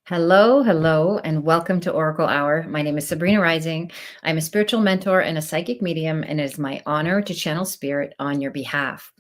Hello, hello, and welcome to Oracle Hour. My name is Sabrina Rising. I'm a spiritual mentor and a psychic medium, and it is my honor to channel spirit on your behalf.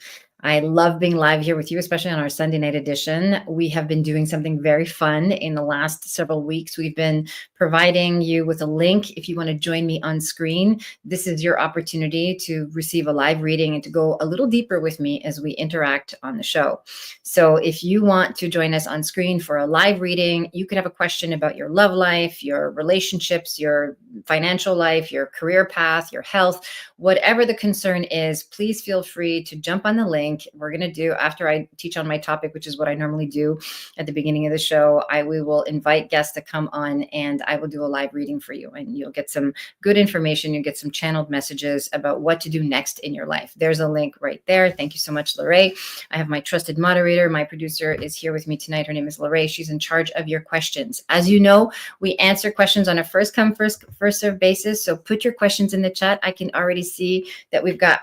I love being live here with you, especially on our Sunday night edition. We have been doing something very fun in the last several weeks. We've been providing you with a link if you want to join me on screen. This is your opportunity to receive a live reading and to go a little deeper with me as we interact on the show. So if you want to join us on screen for a live reading, you could have a question about your love life, your relationships, your financial life, your career path, your health, whatever the concern is, please feel free to jump on the link. We're going to do, after I teach on my topic, which is what I normally do at the beginning of the show, we will invite guests to come on and I will do a live reading for you. And you'll get some good information. You'll get some channeled messages about what to do next in your life. There's a link right there. Thank you so much, Lorraine. I have my trusted moderator. My producer is here with me tonight. Her name is Lorraine. She's in charge of your questions. As you know, we answer questions on a first come, first serve basis. So put your questions in the chat. I can already see that we've got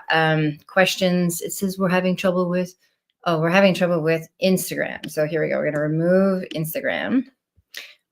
questions. It says we're having trouble with Instagram. So here we go. We're going to remove Instagram.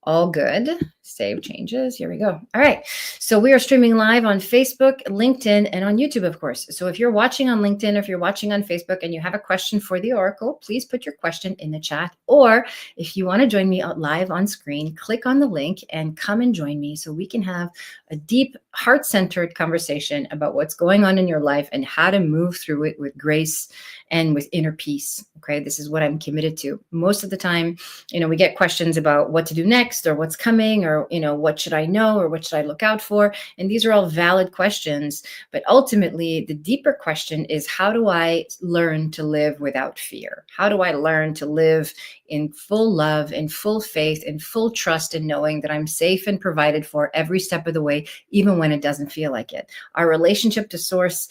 All good. Save changes. Here we go. All right. So we are streaming live on Facebook, LinkedIn, and on YouTube, of course. So if you're watching on LinkedIn, or if you're watching on Facebook and you have a question for the Oracle, please put your question in the chat. Or if you want to join me live on screen, click on the link and come and join me so we can have a deep, heart-centered conversation about what's going on in your life and how to move through it with grace and with inner peace. Okay. This is what I'm committed to. Most of the time, we get questions about what to do next or what's coming or, what should I know or what should I look out for? And these are all valid questions. But ultimately, the deeper question is, how do I learn to live without fear? How do I learn to live in full love, in full faith, in full trust, in knowing that I'm safe and provided for every step of the way, even when it doesn't feel like it? Our relationship to source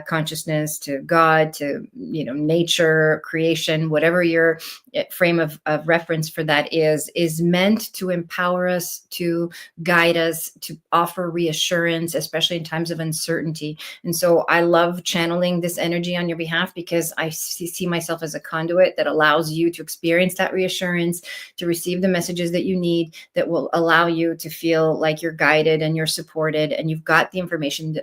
consciousness, to God, to nature, creation, whatever your frame of reference for that is meant to empower us, to guide us, to offer reassurance, especially in times of uncertainty. And so I love channeling this energy on your behalf because I see myself as a conduit that allows you to experience that reassurance, to receive the messages that you need, that will allow you to feel like you're guided and you're supported and you've got the information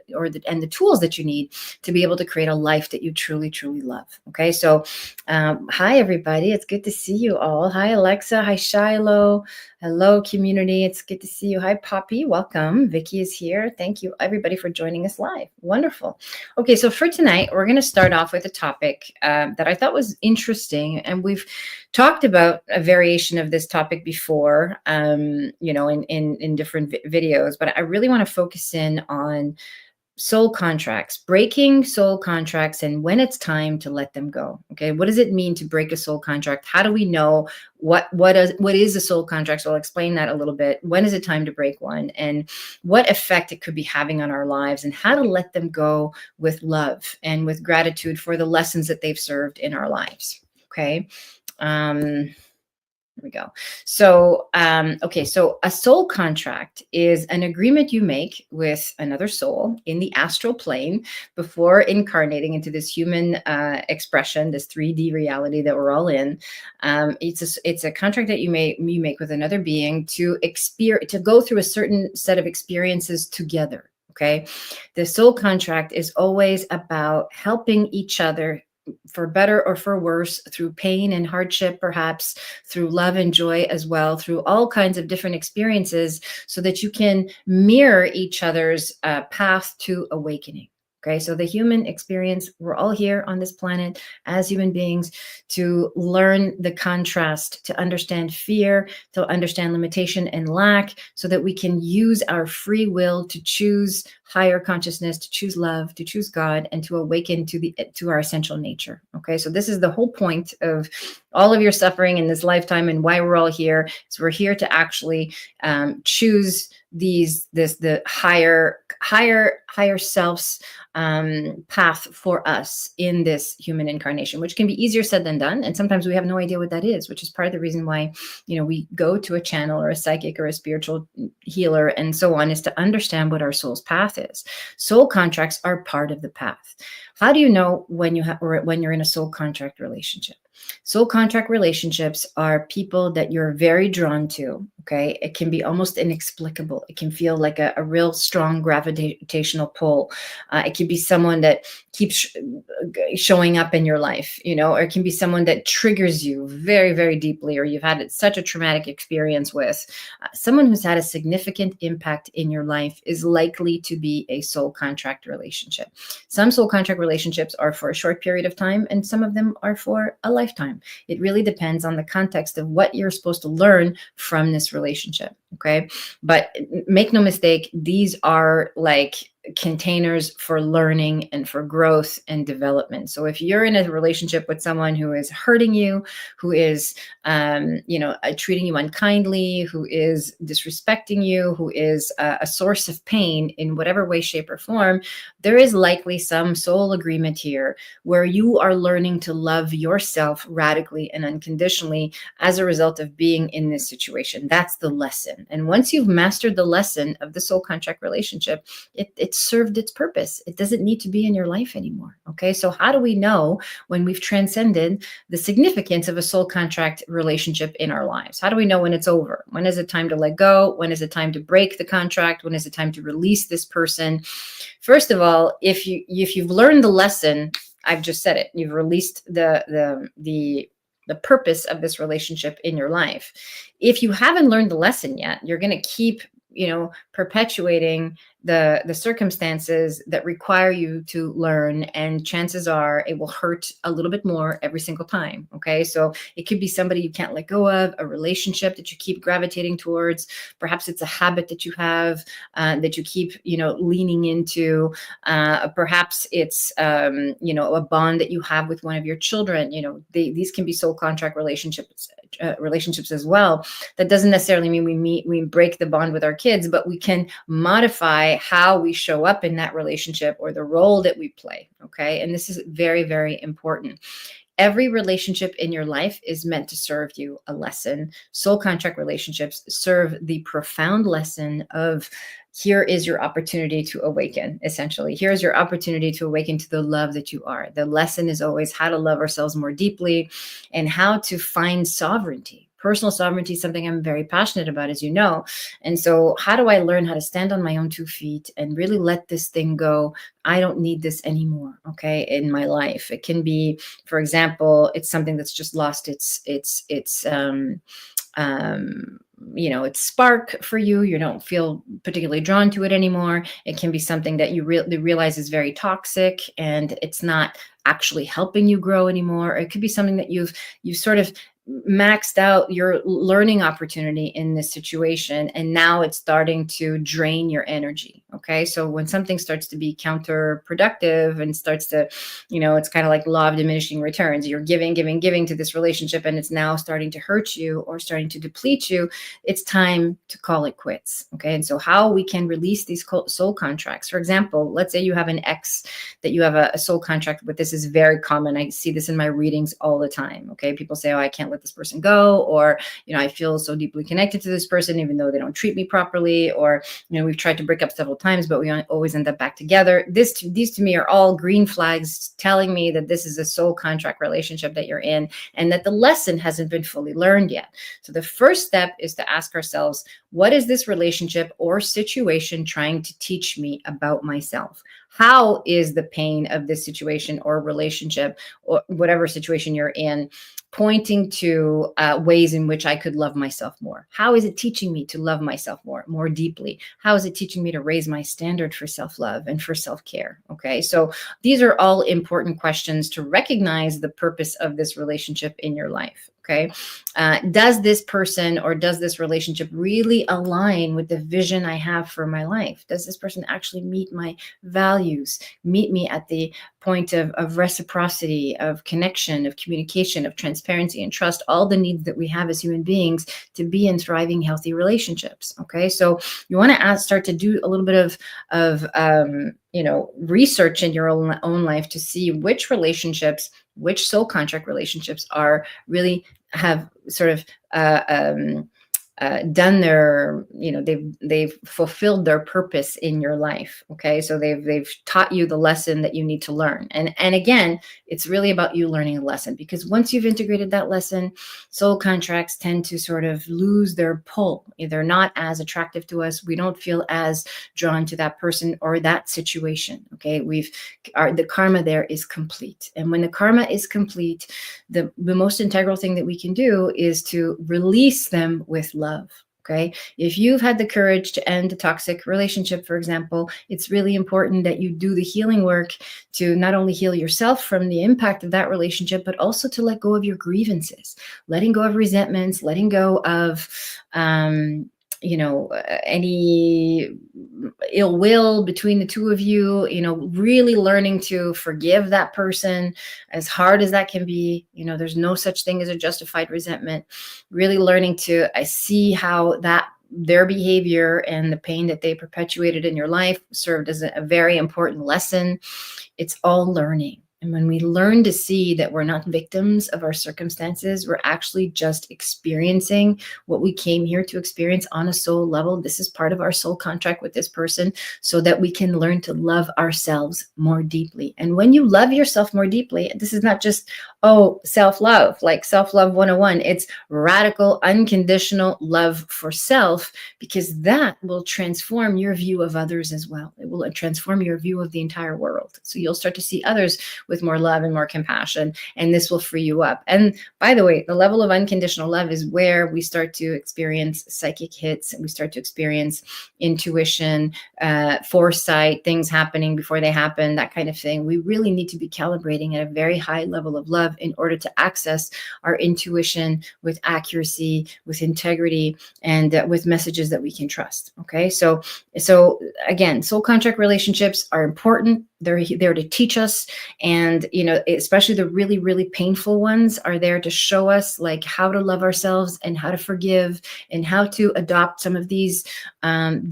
and the tools that you need to be able to create a life that you truly, truly love. Okay. So, hi, everybody. It's good to see you all. Hi, Alexa. Hi, Shiloh. Hello, community. It's good to see you. Hi, Poppy. Welcome. Vicky is here. Thank you, everybody, for joining us live. Wonderful. Okay. So for tonight, we're going to start off with a topic that I thought was interesting. And we've talked about a variation of this topic before, in different videos, but I really want to focus in on soul contracts, breaking soul contracts, and when it's time to let them go. Okay, what does it mean to break a soul contract? How do we know what is a soul contract? So I'll explain that a little bit. When is it time to break one, and what effect it could be having on our lives, and how to let them go with love and with gratitude for the lessons that they've served in our lives. Okay. Here we go. So, so a soul contract is an agreement you make with another soul in the astral plane before incarnating into this human expression, this 3D reality that we're all in. It's a contract that you make with another being to go through a certain set of experiences together. Okay, the soul contract is always about helping each other, for better or for worse, through pain and hardship, perhaps through love and joy as well, through all kinds of different experiences, so that you can mirror each other's path to awakening. Okay, so the human experience, we're all here on this planet as human beings to learn the contrast, to understand fear, to understand limitation and lack, so that we can use our free will to choose higher consciousness, to choose love, to choose God, and to awaken to our essential nature. Okay, so this is the whole point of all of your suffering in this lifetime, and why we're all here. So we're here to actually choose the higher self's path for us in this human incarnation, which can be easier said than done. And sometimes we have no idea what that is, which is part of the reason why, we go to a channel or a psychic or a spiritual healer and so on, is to understand what our soul's path is. Soul contracts are part of the path. How do you know when you're in a soul contract relationship? Soul contract relationships are people that you're very drawn to. Okay. It can be almost inexplicable. It can feel like a real strong gravitational pull. It can be someone that keeps showing up in your life, or it can be someone that triggers you very, very deeply, or you've had such a traumatic experience with. Someone who's had a significant impact in your life is likely to be a soul contract relationship. Some soul contract relationships are for a short period of time, and some of them are for a lifetime. It really depends on the context of what you're supposed to learn from this relationship. Okay. But make no mistake, these are like containers for learning and for growth and development. So if you're in a relationship with someone who is hurting you, who is, treating you unkindly, who is disrespecting you, who is a source of pain in whatever way, shape, or form, there is likely some soul agreement here where you are learning to love yourself radically and unconditionally as a result of being in this situation. That's the lesson. And once you've mastered the lesson of the soul contract relationship, it served its purpose. It doesn't need to be in your life anymore. Okay. So how do we know when we've transcended the significance of a soul contract relationship in our lives? How do we know when it's over? When is it time to let go? When is it time to break the contract? When is it time to release this person? First of all, if you've learned the lesson, I've just said it, you've released the purpose of this relationship in your life. If you haven't learned the lesson yet, you're going to keep perpetuating the circumstances that require you to learn, and chances are it will hurt a little bit more every single time. Okay, so it could be somebody you can't let go of, a relationship that you keep gravitating towards. Perhaps it's a habit that you have that you keep leaning into. Perhaps it's a bond that you have with one of your children. These can be soul contract relationships as well. That doesn't necessarily mean we break the bond with our kids, but we can modify how we show up in that relationship or the role that we play. Okay. And this is very, very important. Every relationship in your life is meant to serve you a lesson. Soul contract relationships serve the profound lesson of, here is your opportunity to awaken. Essentially, here's your opportunity to awaken to the love that you are. The lesson is always how to love ourselves more deeply and how to find sovereignty. Personal sovereignty is something I'm very passionate about, as you know. And so how do I learn how to stand on my own 2 feet and really let this thing go? I don't need this anymore, okay, in my life. It can be, for example, it's something that's just lost its spark for you. You don't feel particularly drawn to it anymore. It can be something that you realize is very toxic and it's not actually helping you grow anymore. Or it could be something that you've sort of maxed out your learning opportunity in this situation, and now it's starting to drain your energy. Okay, so when something starts to be counterproductive and starts to, it's kind of like law of diminishing returns. You're giving to this relationship, and it's now starting to hurt you or starting to deplete you. It's time to call it quits. Okay, and so how we can release these soul contracts. For example, let's say you have an ex that you have a soul contract with. This is very common. I see this in my readings all the time. Okay, people say, "Oh, I can't let this person go," or I feel so deeply connected to this person even though they don't treat me properly, or we've tried to break up several times but we always end up back together. These to me are all green flags telling me that this is a soul contract relationship that you're in and that the lesson hasn't been fully learned yet. So the first step is to ask ourselves, what is this relationship or situation trying to teach me about myself? How is the pain of this situation or relationship or whatever situation you're in pointing to ways in which I could love myself more? How is it teaching me to love myself more deeply? How is it teaching me to raise my standard for self-love and for self-care? Okay, so these are all important questions to recognize the purpose of this relationship in your life. Okay, does this person or does this relationship really align with the vision I have for my life? Does this person actually meet my values, meet me at the point of reciprocity, of connection, of communication, of transparency and trust, all the needs that we have as human beings to be in thriving, healthy relationships? Okay, so you want to start to do a little bit of research in your own life to see which relationships, which soul contract relationships are really have sort of done their, they've fulfilled their purpose in your life. Okay, so they've taught you the lesson that you need to learn. And again, it's really about you learning a lesson, because once you've integrated that lesson, soul contracts tend to sort of lose their pull. They're not as attractive to us. We don't feel as drawn to that person or that situation. Okay, the karma there is complete. And when the karma is complete, the most integral thing that we can do is to release them with love. Okay, if you've had the courage to end a toxic relationship, for example, it's really important that you do the healing work to not only heal yourself from the impact of that relationship, but also to let go of your grievances, letting go of resentments, letting go of any ill will between the two of you, really learning to forgive that person, as hard as that can be. There's no such thing as a justified resentment. Really learning to see how their behavior and the pain that they perpetuated in your life served as a very important lesson. It's all learning. And when we learn to see that we're not victims of our circumstances, we're actually just experiencing what we came here to experience on a soul level. This is part of our soul contract with this person, so that we can learn to love ourselves more deeply. And when you love yourself more deeply, this is not just, self-love, like self-love 101. It's radical, unconditional love for self, because that will transform your view of others as well. It will transform your view of the entire world. So you'll start to see others with more love and more compassion, and this will free you up. And by the way, the level of unconditional love is where we start to experience psychic hits, and we start to experience intuition, foresight, things happening before they happen, that kind of thing. We really need to be calibrating at a very high level of love in order to access our intuition with accuracy, with integrity, and with messages that we can trust. Okay, so again, soul contract relationships are important. They're there to teach us, and especially the really, really painful ones are there to show us like how to love ourselves and how to forgive and how to adopt some of these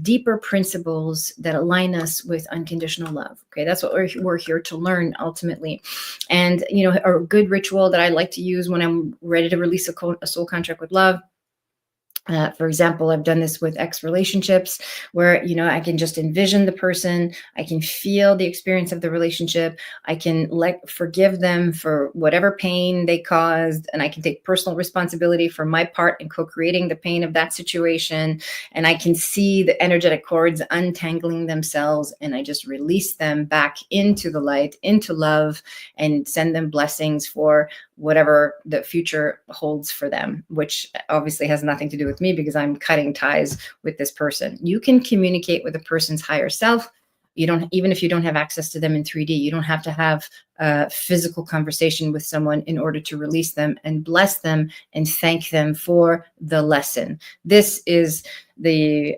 deeper principles that align us with unconditional love. Okay, that's what we're here to learn ultimately. And a good ritual that I like to use when I'm ready to release a soul contract with love. For example, I've done this with ex relationships where, I can just envision the person. I can feel the experience of the relationship. I can forgive them for whatever pain they caused. And I can take personal responsibility for my part in co-creating the pain of that situation. And I can see the energetic cords untangling themselves. And I just release them back into the light, into love, and send them blessings for whatever the future holds for them, which obviously has nothing to do with me because I'm cutting ties with this person. You can communicate with a person's higher self. Even if you don't have access to them in 3D, you don't have to have a physical conversation with someone in order to release them and bless them and thank them for the lesson. This is the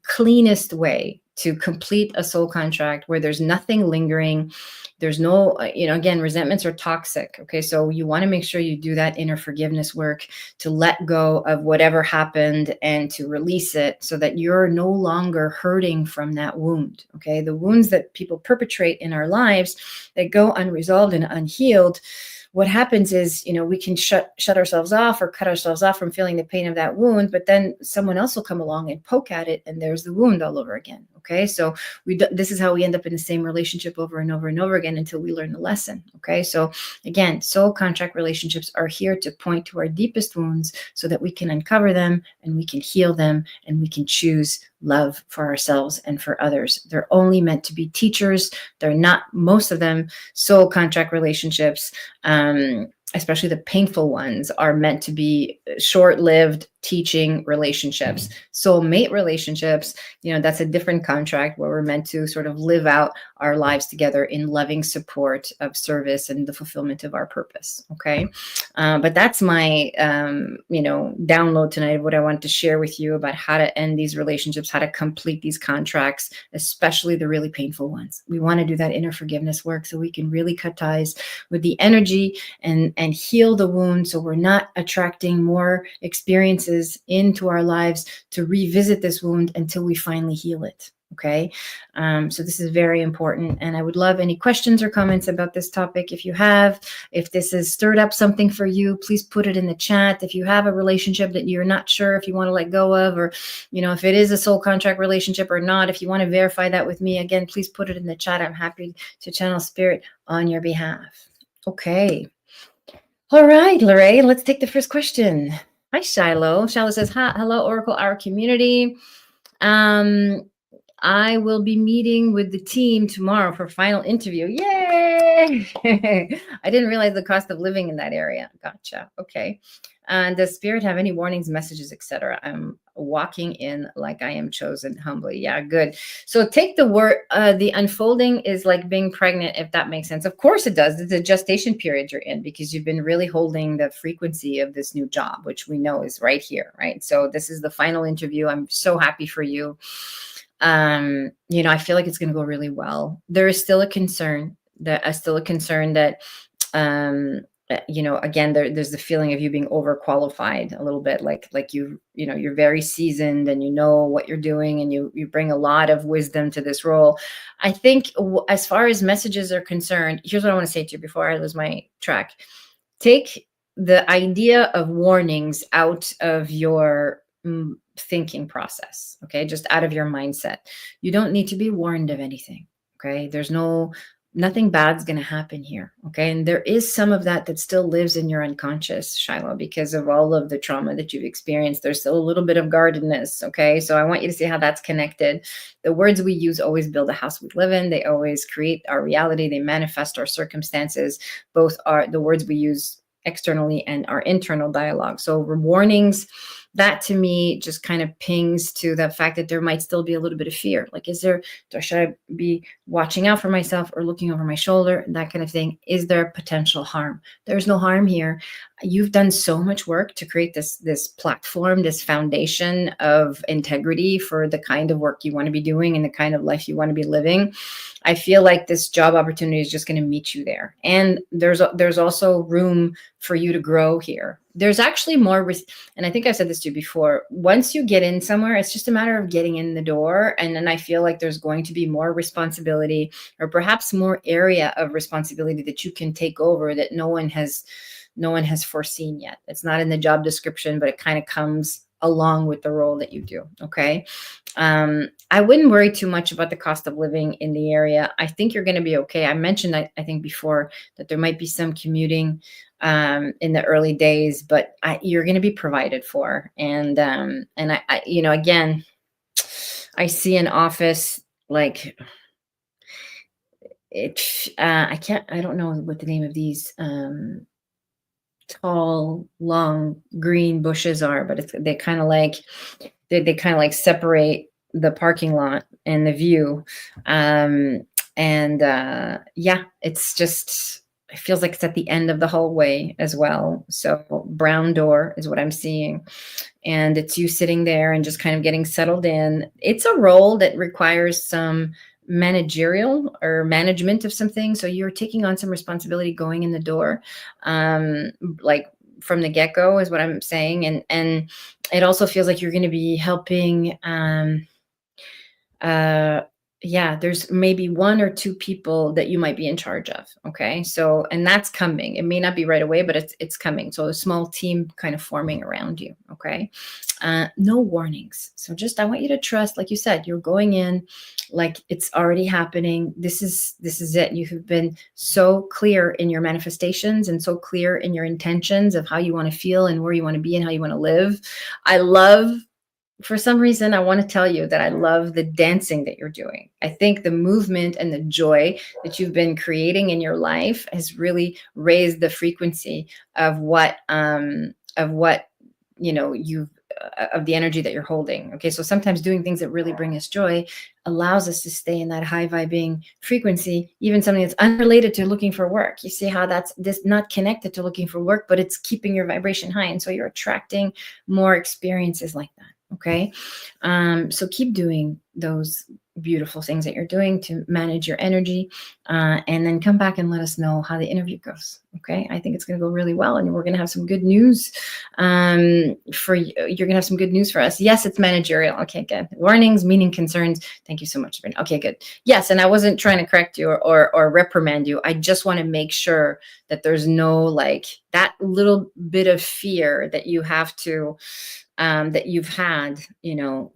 cleanest way to complete a soul contract where there's nothing lingering. There's no, again, resentments are toxic. Okay, so you want to make sure you do that inner forgiveness work to let go of whatever happened and to release it so that you're no longer hurting from that wound. Okay, the wounds that people perpetrate in our lives that go unresolved and unhealed, what happens is, we can shut ourselves off or cut ourselves off from feeling the pain of that wound, but then someone else will come along and poke at it, and there's the wound all over again. Okay, so this is how we end up in the same relationship over and over and over again until we learn the lesson. Okay, so again, soul contract relationships are here to point to our deepest wounds so that we can uncover them and we can heal them and we can choose love for ourselves and for others. They're only meant to be teachers. They're not, most of them, soul contract relationships, especially the painful ones, are meant to be short-lived teaching relationships. Soulmate relationships, that's a different contract where we're meant to sort of live out our lives together in loving support of service and the fulfillment of our purpose. Okay. But that's my, download tonight of what I wanted to share with you about how to end these relationships, how to complete these contracts, especially the really painful ones. We want to do that inner forgiveness work so we can really cut ties with the energy and heal the wound, so we're not attracting more experiences into our lives to revisit this wound until we finally heal it. Okay. So this is very important. And I would love any questions or comments about this topic. If you have, if this has stirred up something for you, please put it in the chat. If you have a relationship that you're not sure if you want to let go of, or, if it is a soul contract relationship or not, if you want to verify that with me, again, please put it in the chat. I'm happy to channel spirit on your behalf. Okay. All right, Lorraine, let's take the first question. Hi, Shiloh. Shiloh says, hi, hello, Oracle, our community. I will be meeting with the team tomorrow for final interview. Yay! I didn't realize the cost of living in that area. Gotcha. Okay. And does spirit have any warnings, messages, etc.? I'm walking in like I am chosen humbly. Yeah, good. So take the word, the unfolding is like being pregnant, if that makes sense. Of course it does. It's a gestation period you're in because you've been really holding the frequency of this new job, which we know is right here, right? So this is the final interview. I'm so happy for you. I feel like it's going to go really well. There is still a concern that again, there's the feeling of you being overqualified a little bit, like you're very seasoned and you know what you're doing and you bring a lot of wisdom to this role. I think as far as messages are concerned, here's what I want to say to you before I lose my track. Take the idea of warnings out of your thinking process, okay? Just out of your mindset. You don't need to be warned of anything, okay? There's nothing bad's going to happen here, okay? And there is some of that still lives in your unconscious, Shiloh, because of all of the trauma that you've experienced. There's still a little bit of guardedness, okay? So I want you to see how that's connected. The words we use always build a house we live in. They always create our reality. They manifest our circumstances. Both are the words we use externally and our internal dialogue. So warnings, that to me just kind of pings to the fact that there might still be a little bit of fear. Like, should I be watching out for myself or looking over my shoulder, that kind of thing? Is there potential harm? There's no harm here. You've done so much work to create this platform, this foundation of integrity for the kind of work you want to be doing and the kind of life you want to be living. I feel like this job opportunity is just going to meet you there. And there's also room for you to grow here. There's actually more, and I think I've said this to you before, once you get in somewhere, it's just a matter of getting in the door. And then I feel like there's going to be more responsibility, or perhaps more area of responsibility that you can take over that no one has foreseen yet. It's not in the job description, but it kind of comes along with the role that you do. Okay. I wouldn't worry too much about the cost of living in the area. I think you're going to be okay. I mentioned, I think before, that there might be some commuting in the early days, but you're going to be provided for. And I again, I see an office like it. I don't know what the name of these tall, long green bushes are, but they kind of like separate the parking lot and the view. It's just, it feels like it's at the end of the hallway as well. So brown door is what I'm seeing. And it's you sitting there and just kind of getting settled in. It's a role that requires some managerial or management of something. So you're taking on some responsibility going in the door, like from the get-go is what I'm saying. And it also feels like you're going to be helping, there's maybe one or two people that you might be in charge of. Okay. So, and that's coming. It may not be right away, but it's coming. So a small team kind of forming around you. Okay. No warnings. So I want you to trust, like you said, you're going in like it's already happening. This is it. You have been so clear in your manifestations and so clear in your intentions of how you want to feel and where you want to be and how you want to live. For some reason, I want to tell you that I love the dancing that you're doing. I think the movement and the joy that you've been creating in your life has really raised the frequency of what of the energy that you're holding. Okay. So sometimes doing things that really bring us joy allows us to stay in that high vibing frequency, even something that's unrelated to looking for work. You see how that's not connected to looking for work, but it's keeping your vibration high. And so you're attracting more experiences like that. Okay. So keep doing those beautiful things that you're doing to manage your energy, and then come back and let us know how the interview goes. Okay. I think it's going to go really well, and we're going to have some good news for you. You're going to have some good news for us. Yes, it's managerial. Okay, good. Warnings, meaning concerns. Thank you so much, Sabrina. Okay, good. Yes, and I wasn't trying to correct you or reprimand you. I just want to make sure that there's no like that little bit of fear that you have to that you've had,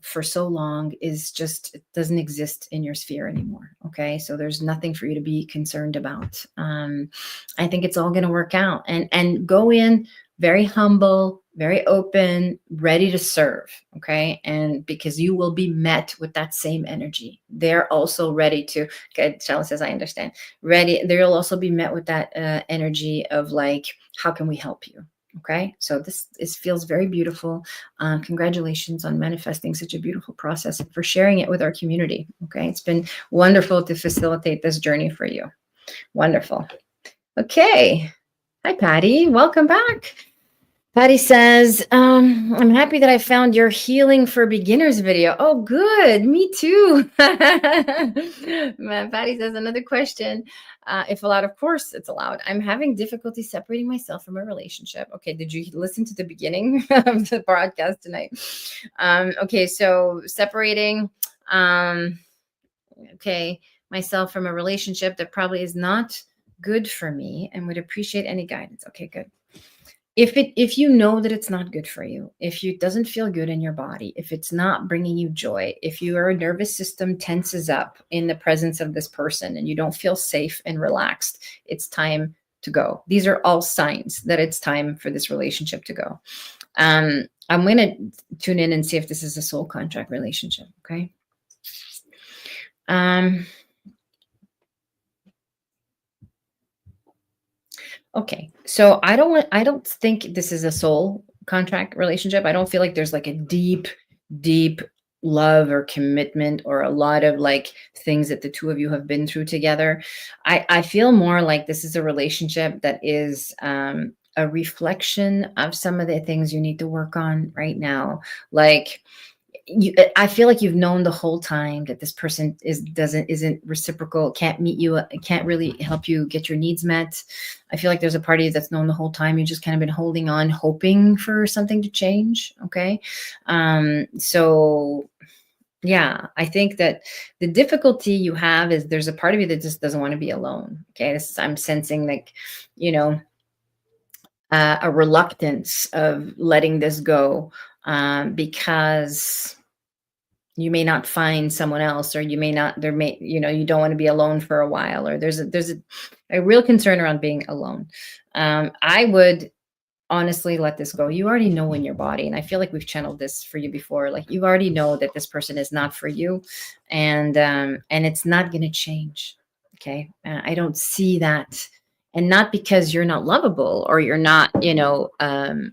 for so long is just, it doesn't exist in your sphere anymore. Okay. So there's nothing for you to be concerned about. I think it's all going to work out, and go in very humble, very open, ready to serve. Okay. And because you will be met with that same energy, they're also ready to, okay, Shella says, I understand. Ready. They'll also be met with that energy of like, how can we help you? Okay, so this feels very beautiful. Congratulations on manifesting such a beautiful process and for sharing it with our community. Okay, it's been wonderful to facilitate this journey for you. Wonderful. Okay, hi Patty, welcome back. Patty says, I'm happy that I found your healing for beginners video. Oh, good. Me too. Patty says, another question. If allowed, of course it's allowed. I'm having difficulty separating myself from a relationship. Okay. Did you listen to the beginning of the broadcast tonight? Okay. So separating, okay, myself from a relationship that probably is not good for me and would appreciate any guidance. Okay, good. If you know that it's not good for you, if it doesn't feel good in your body, if it's not bringing you joy, if your nervous system tenses up in the presence of this person and you don't feel safe and relaxed, it's time to go. These are all signs that it's time for this relationship to go. I'm going to tune in and see if this is a soul contract relationship. Okay. Okay. So I don't think this is a soul contract relationship. I don't feel like there's like a deep, deep love or commitment or a lot of like things that the two of you have been through together. I feel more like this is a relationship that is a reflection of some of the things you need to work on right now. Like, I feel like you've known the whole time that this person isn't reciprocal, can't meet you, can't really help you get your needs met. I feel like there's a part of you that's known the whole time. You just kind of been holding on, hoping for something to change. Okay. So yeah, I think that the difficulty you have is there's a part of you that just doesn't want to be alone. Okay. I'm sensing like, a reluctance of letting this go, because you may not find someone else, or you don't want to be alone for a while, or there's a real concern around being alone. I would honestly let this go. You already know in your body, and I feel like we've channeled this for you before. Like, you already know that this person is not for you, and it's not going to change. Okay. I don't see that. And not because you're not lovable or you're not, I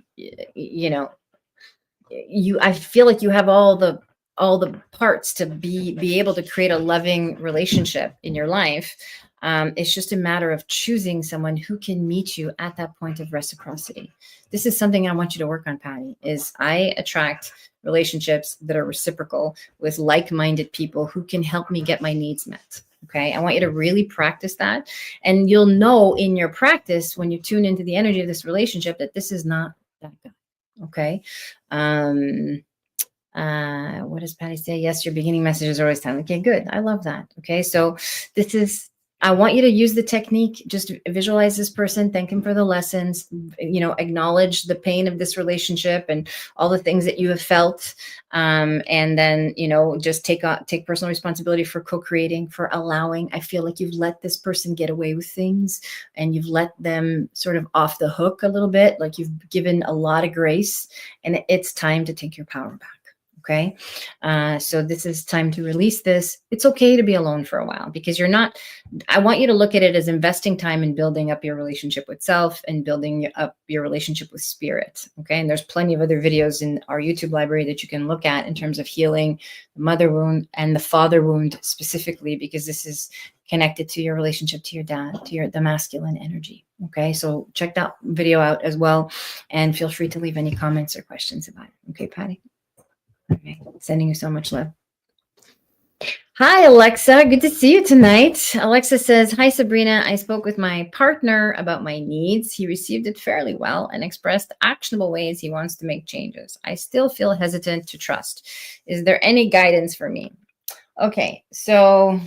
feel like you have all the parts to be able to create a loving relationship in your life. It's just a matter of choosing someone who can meet you at that point of reciprocity. This is something I want you to work on, Patty, is I attract relationships that are reciprocal with like-minded people who can help me get my needs met. Okay. I want you to really practice that. And you'll know in your practice, when you tune into the energy of this relationship, that this is not that guy. Okay. What does Patty say? Yes, your beginning messages are always time. Okay, good. I love that. Okay. So I want you to use the technique. Just visualize this person, thank him for the lessons, acknowledge the pain of this relationship and all the things that you have felt. And then, just take personal responsibility for co-creating, for allowing. I feel like you've let this person get away with things and you've let them sort of off the hook a little bit. Like, you've given a lot of grace, and it's time to take your power back. Okay. So this is time to release this. It's okay to be alone for a while, because I want you to look at it as investing time in building up your relationship with self and building up your relationship with spirit. Okay. And there's plenty of other videos in our YouTube library that you can look at in terms of healing the mother wound and the father wound specifically, because this is connected to your relationship to your dad, to the masculine energy. Okay. So check that video out as well. And feel free to leave any comments or questions about it. Okay, Patty. Okay. Sending you so much love. Hi, Alexa. Good to see you tonight. Alexa says, hi, Sabrina. I spoke with my partner about my needs. He received it fairly well and expressed actionable ways he wants to make changes. I still feel hesitant to trust. Is there any guidance for me? Okay, so,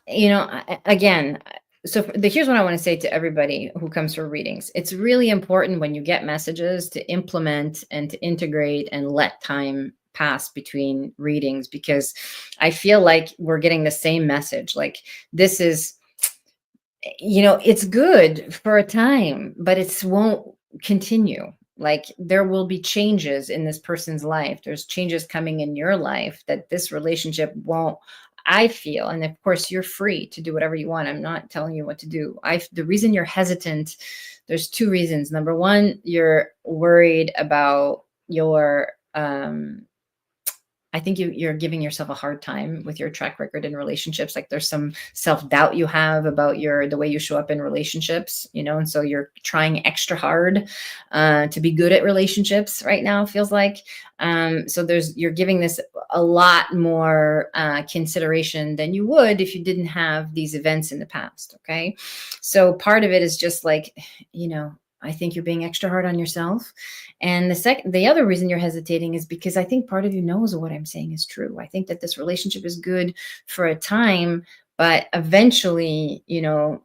again, here's what I want to say to everybody who comes for readings. It's really important when you get messages to implement and to integrate and let time pass between readings, because I feel like we're getting the same message. Like, this is, it's good for a time, but it won't continue. Like, there will be changes in this person's life. There's changes coming in your life that this relationship won't, I feel. And of course, you're free to do whatever you want. I'm not telling you what to do. The reason you're hesitant, there's two reasons. Number one, you're worried about your, I think you're giving yourself a hard time with your track record in relationships. Like, there's some self-doubt you have about the way you show up in relationships, and so you're trying extra hard to be good at relationships right now, feels like. So you're giving this a lot more consideration than you would if you didn't have these events in the past. Okay. So part of it is just like, I think you're being extra hard on yourself. And the other reason you're hesitating is because I think part of you knows what I'm saying is true. I think that this relationship is good for a time, but eventually, like,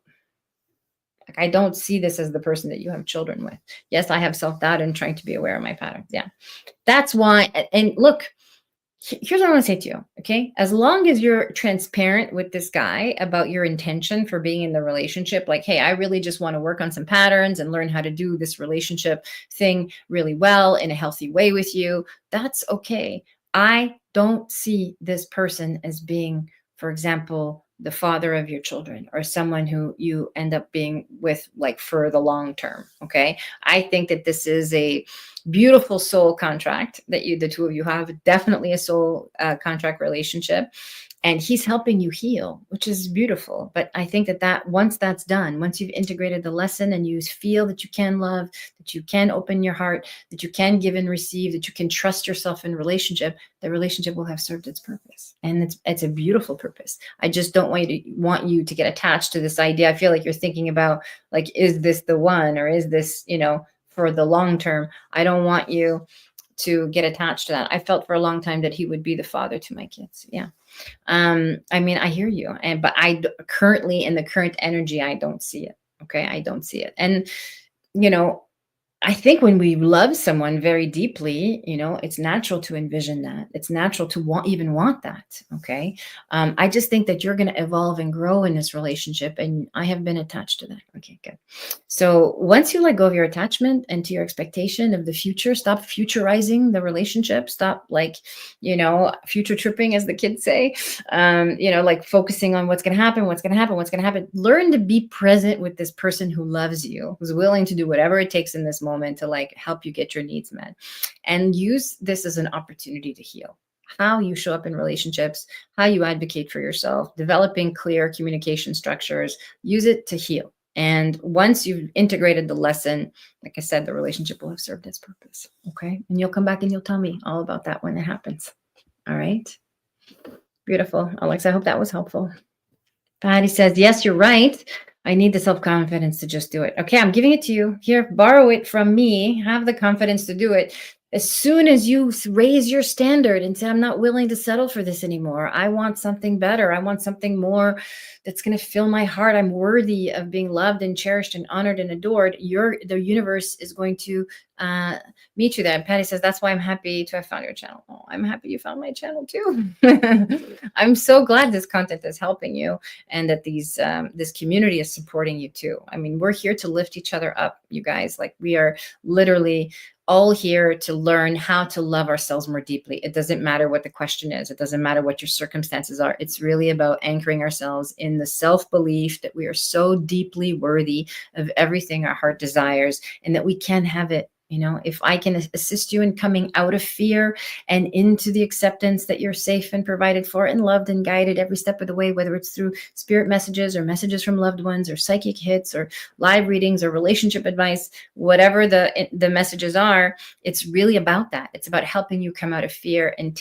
I don't see this as the person that you have children with. Yes, I have self-doubt and trying to be aware of my patterns. Yeah. That's why. And look, here's what I want to say to you. Okay. As long as you're transparent with this guy about your intention for being in the relationship, like, hey, I really just want to work on some patterns and learn how to do this relationship thing really well in a healthy way with you, that's okay. I don't see this person as being, for example, the father of your children or someone who you end up being with, like, for the long term. Okay. I think that this is a beautiful soul contract that the two of you have, definitely a soul contract relationship. And he's helping you heal, which is beautiful. But I think that once that's done, once you've integrated the lesson and you feel that you can love, that you can open your heart, that you can give and receive, that you can trust yourself in relationship, the relationship will have served its purpose. And it's a beautiful purpose. I just don't want you to get attached to this idea. I feel like you're thinking about, like, is this the one, or is this, for the long term? I don't want you to get attached to that. I felt for a long time that he would be the father to my kids. Yeah. I mean, I hear you, but currently, in the current energy, I don't see it. Okay. I don't see it. And, I think when we love someone very deeply, it's natural to envision that. It's natural to want that. Okay. I just think that you're going to evolve and grow in this relationship, and I have been attached to that. Okay, good. So once you let go of your attachment and to your expectation of the future, stop futurizing the relationship. Stop, like, future tripping, as the kids say. Like, focusing on what's going to happen, what's going to happen, what's going to happen. Learn to be present with this person who loves you, who's willing to do whatever it takes in this moment to, like, help you get your needs met, and use this as an opportunity to heal. How you show up in relationships, how you advocate for yourself, developing clear communication structures, use it to heal. And once you've integrated the lesson, like I said, the relationship will have served its purpose. Okay. And you'll come back and you'll tell me all about that when it happens. All right. Beautiful. Alex, I hope that was helpful. Patty says, yes, you're right. I need the self-confidence to just do it. Okay, I'm giving it to you. Here, borrow it from me. Have the confidence to do it. As soon as you raise your standard and say, I'm not willing to settle for this anymore. I want something better. I want something more that's going to fill my heart. I'm worthy of being loved and cherished and honored and adored. The universe is going to meet you there. And Patty says, that's why I'm happy to have found your channel. Oh, I'm happy you found my channel too. I'm so glad this content is helping you, and that this community is supporting you too. I mean, we're here to lift each other up, you guys. Like, we are literally all here to learn how to love ourselves more deeply. It doesn't matter what the question is. It doesn't matter what your circumstances are. It's really about anchoring ourselves in the self-belief that we are so deeply worthy of everything our heart desires, and that we can have it. You know, if I can assist you in coming out of fear and into the acceptance that you're safe and provided for and loved and guided every step of the way, whether it's through spirit messages or messages from loved ones or psychic hits or live readings or relationship advice, whatever the messages are, it's really about that. It's about helping you come out of fear and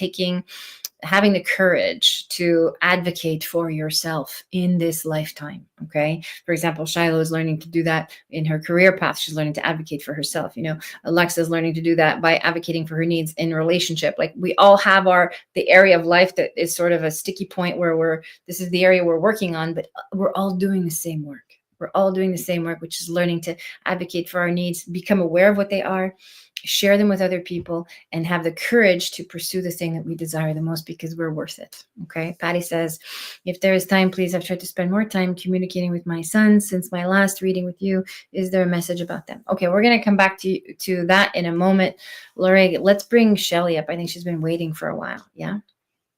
having the courage to advocate for yourself in this lifetime. Okay. For example, Shiloh is learning to do that in her career path. She's learning to advocate for herself. You know, Alexa is learning to do that by advocating for her needs in relationship. Like we all have the area of life that is sort of a sticky point where this is the area we're working on, but we're all doing the same work. We're all doing the same work, which is learning to advocate for our needs, become aware of what they are, share them with other people, and have the courage to pursue the thing that we desire the most because we're worth it. Okay. Patty says, if there is time, please, I've tried to spend more time communicating with my sons since my last reading with you. Is there a message about them? Okay. We're going to come back to that in a moment. Lori, let's bring Shelly up. I think she's been waiting for a while. Yeah.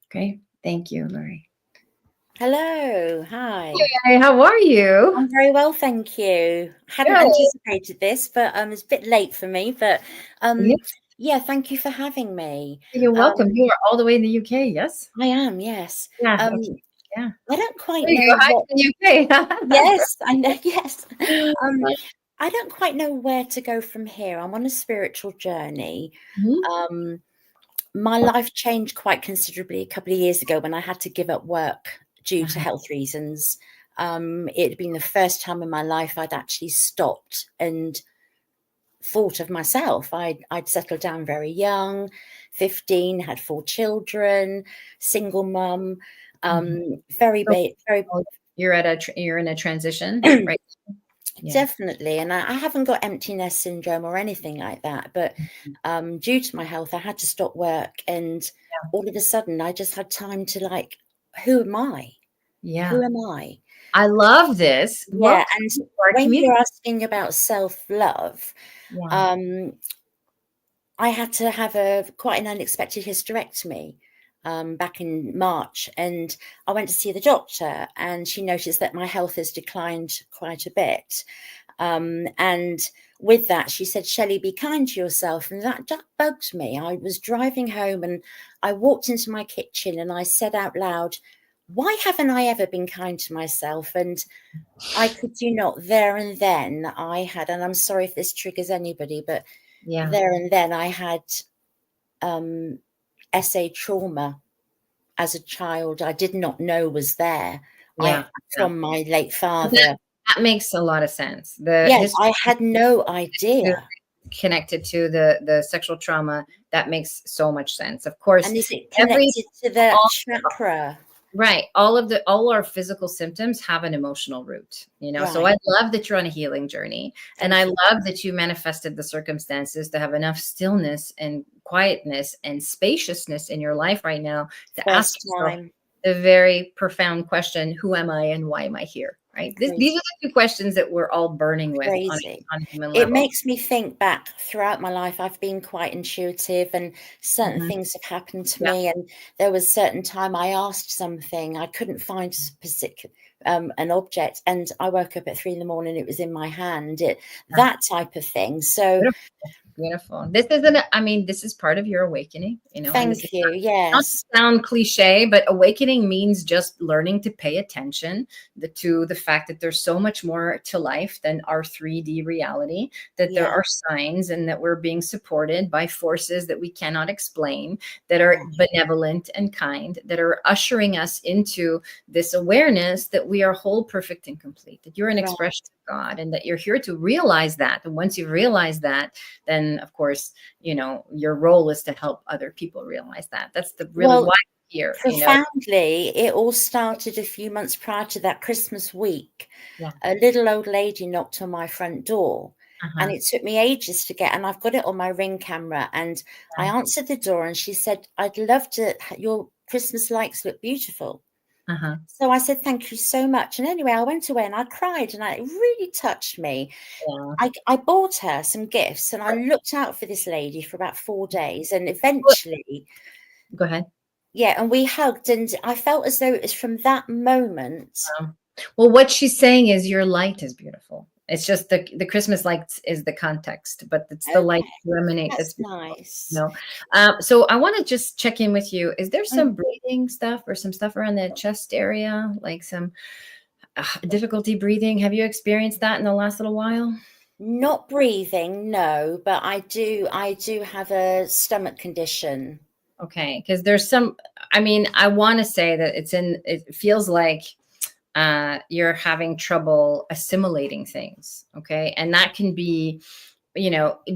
Okay. Thank you, Lori. Hello. Hi. Hey, how are you? I'm very well, thank you. Hadn't Good. anticipated this, but it's a bit late for me. But Yeah, yeah, thank you for having me. you're welcome. Um, You are all the way in the UK. Yes. I am, yes. Yeah. Um, Okay. Yeah. I don't quite There you go. know Hi what. to the UK. Yes, I know. Yes. Um, I don't quite know where to go from here. I'm on a spiritual journey. Mhm. Um, my life changed quite considerably a couple of years ago when I had to give up work due to Uh-huh. health reasons. It had been the first time in my life I'd actually stopped and thought of myself. I'd settled down very young, 15, had 4 children, single mum, Mhm. very, So very you're in a transition, right? Yeah. definitely. And I haven't got empty nest syndrome or anything like that. But due to my health, I had to stop work. And all of a sudden, I just had time to like, who am I? Yeah. Who am I? I love this. Yeah. Welcome And to our when community. you're asking about self-love, Yeah. um, I had to have quite an unexpected hysterectomy back in March, and I went to see the doctor, and she noticed that my health has declined quite a bit. And with that, she said, Shelley, be kind to yourself. And that bugged me. I was driving home and I walked into my kitchen and I said out loud, why haven't I ever been kind to myself? And I could you not, there and then I had, and I'm sorry if this triggers anybody, but Yeah. there and then I had SA trauma as a child. I did not know was there. Yeah. Yeah. From my late That father. that makes a lot of sense. The Yes, history I had no idea. connected to the sexual trauma, that makes so much sense. Of course, And is it every connected to that all chakra? right. All our physical symptoms have an emotional root, you know. So Right. I love that you're on a healing journey. And I Thank you. love that you manifested the circumstances to have enough stillness and quietness and spaciousness in your life right now to ask First yourself time. the very profound question, who am I and why am I here? Right. These are Crazy. the two questions that we're all burning with Crazy. on a human It level. makes me think back throughout my life. I've been quite intuitive and certain Mhm. things have happened to Yeah. me. And there was certain time I asked something, I couldn't find a specific an object, and I woke up at 3 in the morning, it was in my hand, that type of thing. So Beautiful. Beautiful. This isn't, I mean, this is part of your awakening, you know, and this is thank you. not Yes. to sound cliche, but awakening means just learning to pay attention to the fact that there's so much more to life than our 3D reality, that there Yeah. are signs and that we're being supported by forces that we cannot explain, that are Right. benevolent and kind, that are ushering us into this awareness that we are whole, perfect, and complete, that you're an Right. expression of God, and that you're here to realize that. And once you've realized that, then of course, you know, your role is to help other people realize that. That's the really Well, why we're here, you know. profoundly, it all started a few months prior to that Christmas week. Yeah. A little old lady knocked on my front door, and Uh-huh. it took me ages to get, and I've got it on my Ring camera. And I Yeah. answered the door, and she said, I'd love to, your Christmas lights look beautiful. Uh-huh. So I said, thank you so much. And anyway, I went away and I cried, and it really touched me. Yeah. I bought her some gifts, and I looked out for this lady for about 4 days, and Well, eventually, go ahead. yeah, and we hugged, and I felt as though it was from that moment. Well, what she's saying is your light is beautiful. It's just the Christmas lights is the context, but it's the light Okay. you emanate That's that's, nice. no. So I want to just check in with you. Is there Mm. some breathing stuff or some stuff around the chest area, like some difficulty breathing? Have you experienced that in the last little while? Not breathing, no, but I do have a stomach condition. Okay, because there's some, I mean, I want to say that it feels like you're having trouble assimilating things. Okay. And that can be,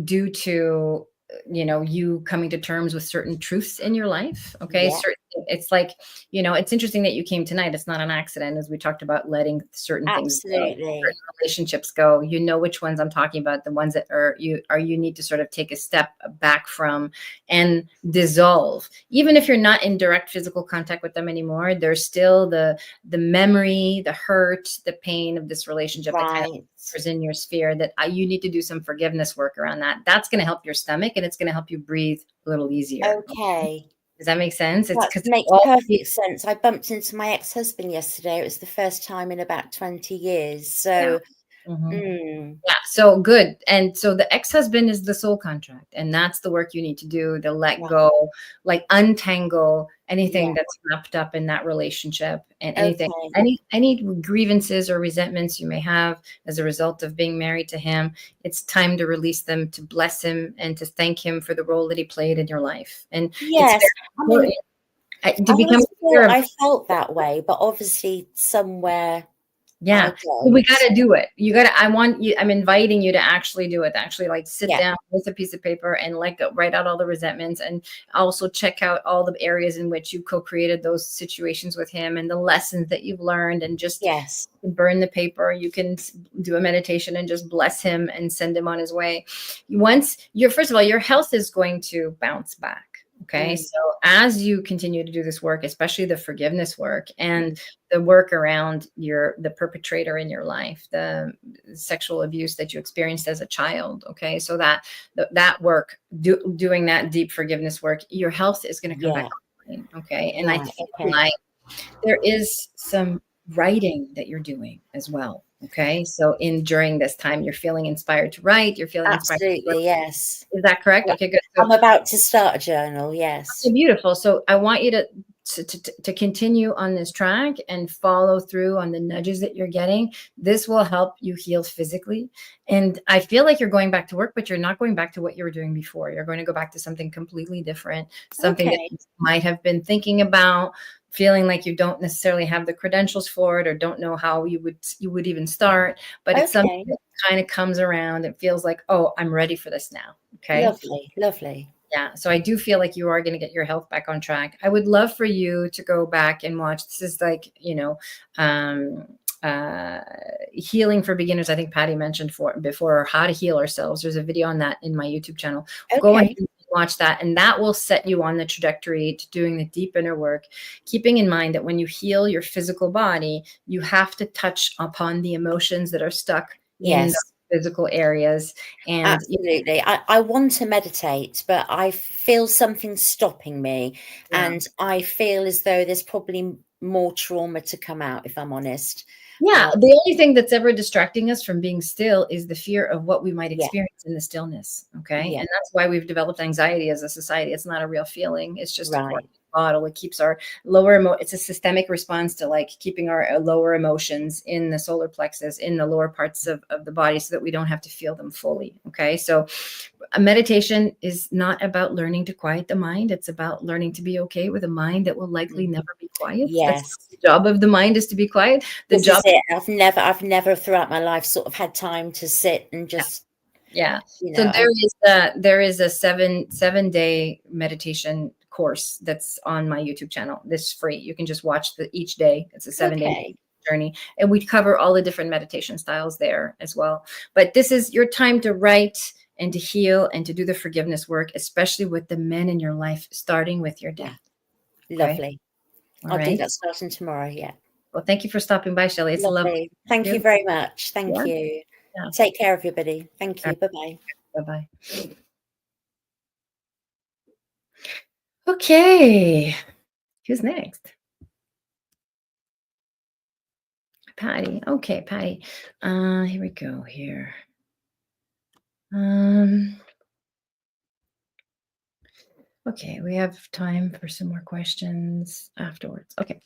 due to, you coming to terms with certain truths in your life. Okay. Yeah, Certain, it's like, it's interesting that you came tonight. It's not an accident, as we talked about letting certain things go, certain absolutely. relationships go. You know which ones I'm talking about, the ones that you need to sort of take a step back from and dissolve. Even if you're not in direct physical contact with them anymore, there's still the memory, the hurt, the pain of this relationship that kind of Right. is in your sphere, that you need to do some forgiveness work around that. That's going to help your stomach, and it's going to help you breathe a little easier. Okay. Does that make sense? It's That because makes all, perfect sense. I bumped into my ex-husband yesterday. It was the first time in about 20 years. yeah. So, Mhm. mm, Yeah, so good. And so the ex-husband is the soul contract, and that's the work you need to do to let right. go, like untangle anything Yeah. that's wrapped up in that relationship, and anything, Okay. any grievances or resentments you may have as a result of being married to him. It's time to release them, to bless him, and to thank him for the role that he played in your life. And it's Yes. very I mean, important to become aware of. I felt that way, but obviously somewhere I Yeah. Well, we don't. gotta do it. You gotta, I want you, I'm inviting you to actually do it. Actually, like sit Yeah. down with a piece of paper and like write out all the resentments, and also check out all the areas in which you co-created those situations with him and the lessons that you've learned, and just Yes. burn the paper. You can do a meditation and just bless him and send him on his way. Once you're, first of all, your health is going to bounce back. Okay. Mm, So as you continue to do this work, especially the forgiveness work and the work around the perpetrator in your life, the sexual abuse that you experienced as a child. Okay. So that work, doing that deep forgiveness work, your health is going to come back yeah. online. Okay. And I Right. feel Okay. like there is some writing that you're doing as well. Okay. So during this time, you're feeling inspired to write, you're feeling inspired to work. Absolutely. Yes. Is that correct? Yeah. Okay, good. So I'm about to start a journal. Yes. okay, beautiful. So I want you to continue on this track and follow through on the nudges that you're getting. This will help you heal physically. And I feel like you're going back to work, but you're not going back to what you were doing before. You're going to go back to something completely different, something that Okay. you might have been thinking about, feeling like you don't necessarily have the credentials for it, or don't know how you would even start. But it's something Okay. that kind of comes around. It feels like, oh, I'm ready for this now. Okay. Lovely. Lovely. Yeah, so I do feel like you are going to get your health back on track. I would love for you to go back and watch. This is like, um, uh, healing for beginners. I think Patty mentioned before, how to heal ourselves. There's a video on that in my YouTube channel. Go ahead Okay. and watch that, and that will set you on the trajectory to doing the deep inner work, keeping in mind that when you heal your physical body, you have to touch upon the emotions that are stuck in the Yes. physical areas. And Absolutely. I want to meditate, but I feel something stopping me. yeah. And I feel as though there's probably more trauma to come out, if I'm honest. Yeah, Uh, the only thing that's ever distracting us from being still is the fear of what we might yeah. experience in the stillness. Okay. Yeah. And that's why we've developed anxiety as a society. It's not a real feeling, it's just a Right. cortisol bottle. It keeps our it's a systemic response to like keeping our lower emotions in the solar plexus, in the lower parts of the body, so that we don't have to feel them fully. Okay. So a meditation is not about learning to quiet the mind. It's about learning to be okay with a mind that will likely Mm. never be quiet. That's Yes. the job of the mind, is to be quiet. The This is job. it. I've never throughout my life sort of had time to sit and just, Yeah. you So know, I, there is a seven-day meditation course that's on my YouTube channel. This is free. You can just watch each day. It's a 7-day okay. journey, and we cover all the different meditation styles there as well. But this is your time to write and to heal and to do the forgiveness work, especially with the men in your life, starting with your Yeah. dad. Okay. Lovely. All I'll do right. that starting tomorrow. Yeah. Well, thank you for stopping by, Shelley. It's lovely. Lovely. Thank You. you very much. Thank Yeah. you. Yeah. Take care, everybody. Thank All you. right. Bye-bye. Bye-bye. Okay. Who's next? Patty. Okay, Patty. Here we go here. Okay, we have time for some more questions afterwards. Okay.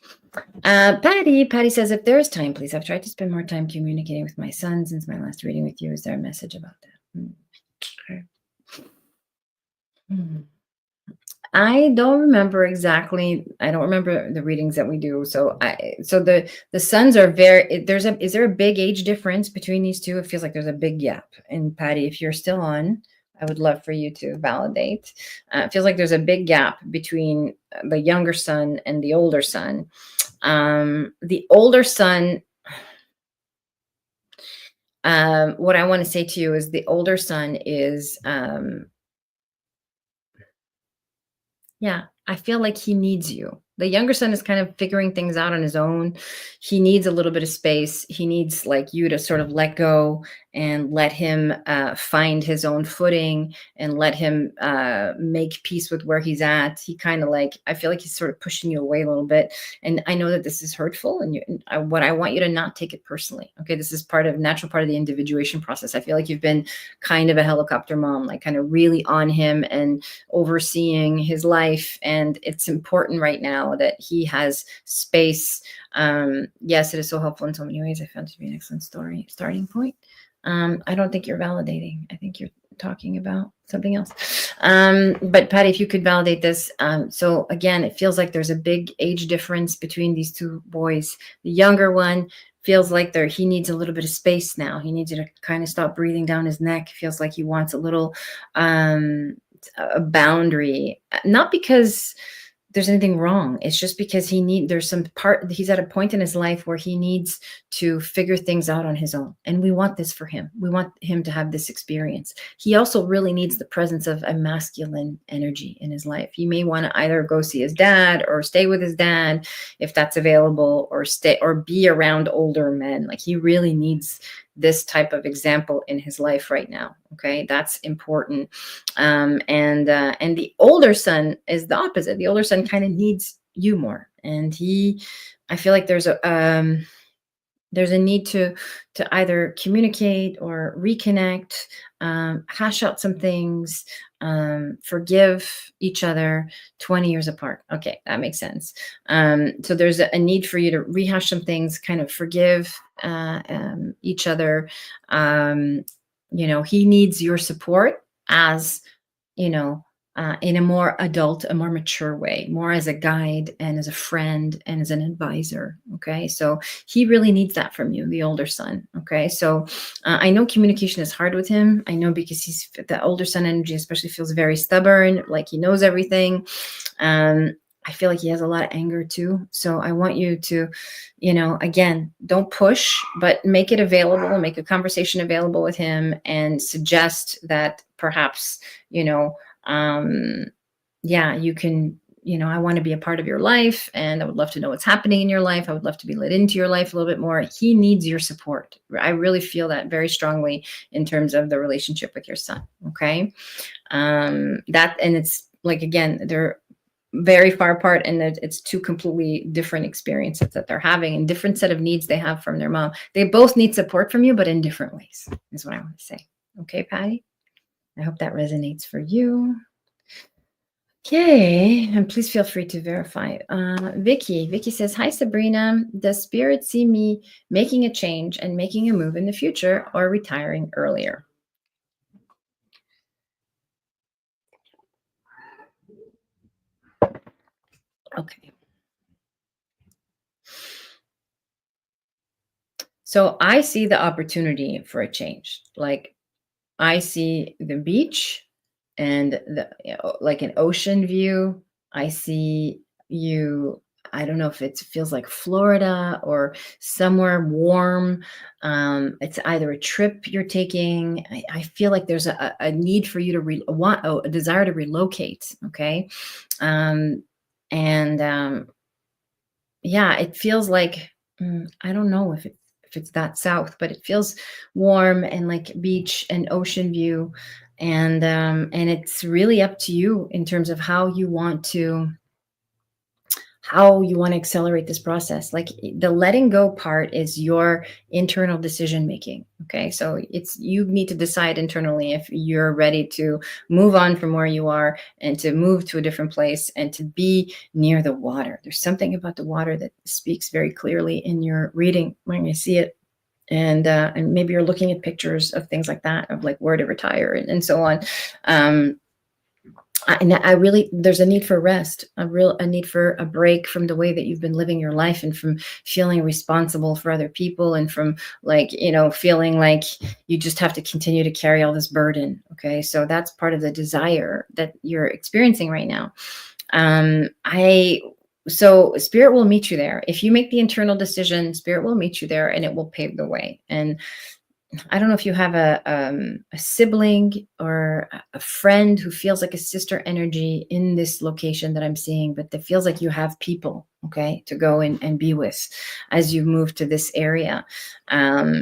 Patty says, if there is time, please. I've tried to spend more time communicating with my son since my last reading with you. Is there a message about that? Okay. I don't remember exactly. I don't remember the readings that we do. So the sons are is there a big age difference between these two? It feels like there's a big gap. And Patty, if you're still on, I would love for you to validate. It feels like there's a big gap between the younger son and the older son. The older son, what I want to say to you is the older son is, yeah, I feel like he needs you. The younger son is kind of figuring things out on his own. He needs a little bit of space. He needs like you to sort of let go and let him find his own footing and let him make peace with where he's at. He kind of like, I feel like he's sort of pushing you away a little bit. And I know that this is hurtful, and what I want you to not take it personally. Okay, this is natural part of the individuation process. I feel like you've been kind of a helicopter mom, like kind of really on him and overseeing his life. And it's important right now that he has space. Yes, it is so helpful in so many ways. I found it to be an excellent starting point. I don't think you're validating. I think you're talking about something else. But Patty, if you could validate this. So again, it feels like there's a big age difference between these two boys. The younger one feels like he needs a little bit of space now. He needs you to kind of stop breathing down his neck. Feels like he wants a little a boundary, not because there's anything wrong. It's just because he's at a point in his life where he needs to figure things out on his own. And we want this for him. We want him to have this experience. He also really needs the presence of a masculine energy in his life. He may want to either go see his dad or stay with his dad if that's available, or be around older men. Like, he really needs this type of example in his life right now. Okay, that's important. And the older son is the opposite. The older son kind of needs you more, and I feel like there's a need to either communicate or reconnect, hash out some things, forgive each other 20 years apart. Okay, that makes sense. So there's a need for you to rehash some things, kind of forgive each other. He needs your support as, in a more mature way, more as a guide and as a friend and as an advisor. Okay. So he really needs that from you, the older son. Okay. So I know communication is hard with him. I know, because the older son energy especially feels very stubborn, like he knows everything. I feel like he has a lot of anger too. So I want you to, again, don't push, but make it available, make a conversation available with him, and suggest that perhaps, you can, I want to be a part of your life, and I would love to know what's happening in your life. I would love to be let into your life a little bit more. He needs your support. I really feel that very strongly in terms of the relationship with your son. Okay. And it's like, again, they're very far apart, and it's two completely different experiences that they're having, and different set of needs they have from their mom. They both need support from you, but in different ways, is what I want to say. Okay, Patty? I hope that resonates for you. Okay, and please feel free to verify. Vicky says, hi, Sabrina. Does Spirit see me making a change and making a move in the future, or retiring earlier? Okay. So I see the opportunity for a change. Like, I see the beach and like an ocean view. I see you. I don't know if it feels like Florida or somewhere warm. It's either a trip you're taking. I feel like there's a need for you to a desire to relocate. Okay. Yeah, it feels like, I don't know if it's that south, but it feels warm and like beach and ocean view. And it's really up to you in terms of how you want to how you want to accelerate this process. Like the letting go part is your internal decision making. Okay. So you need to decide internally if you're ready to move on from where you are and to move to a different place and to be near the water. There's something about the water that speaks very clearly in your reading when you see it. And maybe you're looking at pictures of things like that, of like where to retire and so on. And I really, there's a need for rest, a need for a break from the way that you've been living your life, and from feeling responsible for other people, and from like, feeling like you just have to continue to carry all this burden. Okay. So that's part of the desire that you're experiencing right now. So spirit will meet you there. If you make the internal decision, spirit will meet you there and it will pave the way. And I don't know if you have a sibling or a friend who feels like a sister energy in this location that I'm seeing, but that feels like you have people, okay, to go and be with as you move to this area.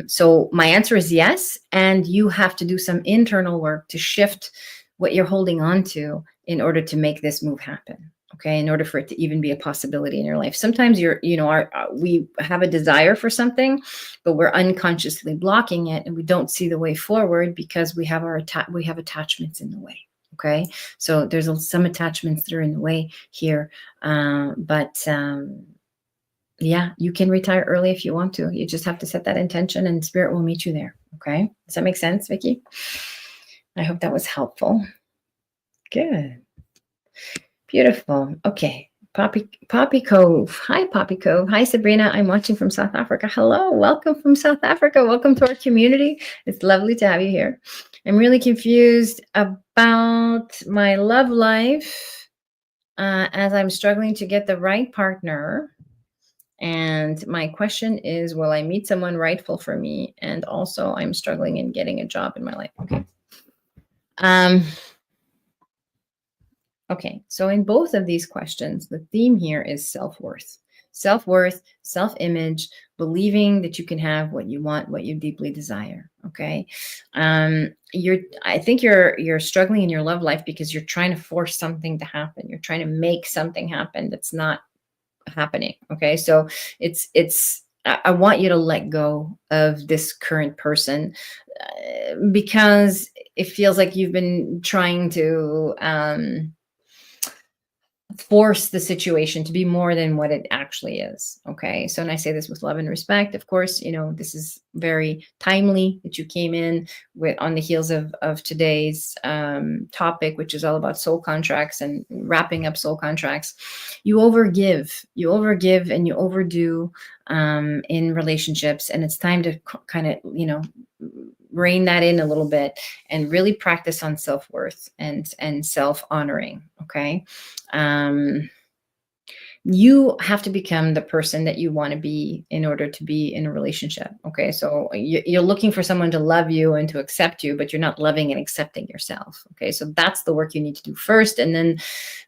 So my answer is yes. And you have to do some internal work to shift what you're holding on to in order to make this move happen. Okay, in order for it to even be a possibility in your life. Sometimes we have a desire for something, but we're unconsciously blocking it, and we don't see the way forward because we have attachments in the way. Okay, so there's some attachments that are in the way here, but yeah, you can retire early if you want to. You just have to set that intention, and spirit will meet you there. Okay, does that make sense, Vicky? I hope that was helpful. Good. Beautiful. Okay. Poppy Cove. Hi, Poppy Cove. Hi, Sabrina. I'm watching from South Africa. Hello. Welcome from South Africa. Welcome to our community. It's lovely to have you here. I'm really confused about my love life as I'm struggling to get the right partner. And my question is, will I meet someone rightful for me? And also, I'm struggling in getting a job in my life. Okay. Okay, so in both of these questions, the theme here is self-worth. Self-worth, self-image, believing that you can have what you want, what you deeply desire. Okay. I think you're struggling in your love life because you're trying to force something to happen. You're trying to make something happen that's not happening. Okay. So I want you to let go of this current person because it feels like you've been trying to force the situation to be more than what it actually is. Okay. So, and I say this with love and respect, of course, this is very timely that you came in on the heels of today's topic, which is all about soul contracts and wrapping up soul contracts. You overgive and you overdo in relationships. And it's time to kind of, rein that in a little bit and really practice on self-worth and self-honoring. Okay. You have to become the person that you want to be in order to be in a relationship. Okay. So you're looking for someone to love you and to accept you, but you're not loving and accepting yourself. Okay. So that's the work you need to do first, and then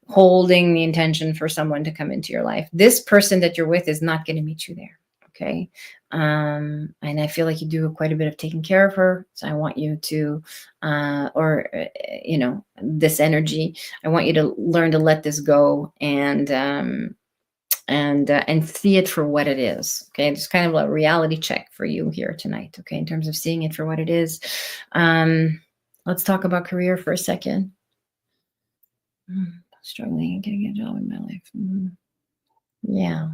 holding the intention for someone to come into your life. This person that you're with is not going to meet you there. Okay. And I feel like you do quite a bit of taking care of her. So I want you to, this energy, I want you to learn to let this go and see it for what it is. Okay. It's kind of a reality check for you here tonight. Okay. In terms of seeing it for what it is. Let's talk about career for a second. Struggling and getting a job in my life. Yeah.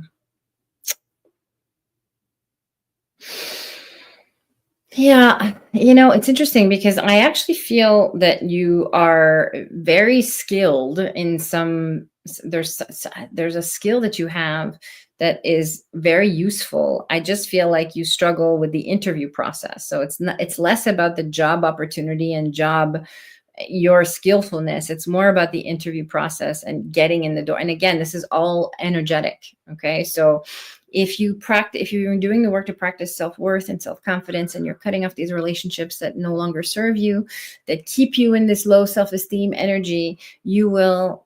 Yeah, it's interesting because I actually feel that you are very skilled in there's a skill that you have that is very useful. I just feel like you struggle with the interview process. So it's less about the job opportunity and your skillfulness. It's more about the interview process and getting in the door. And again, this is all energetic. Okay. So if you're doing the work to practice self-worth and self-confidence, and you're cutting off these relationships that no longer serve you, that keep you in this low self-esteem energy, you will,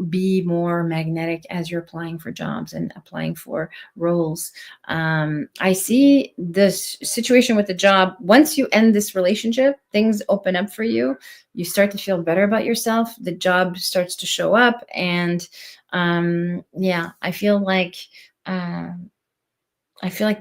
be more magnetic as you're applying for jobs and applying for roles. I see this situation with the job. Once you end this relationship, things open up for you. You start to feel better about yourself. The job starts to show up. And I feel like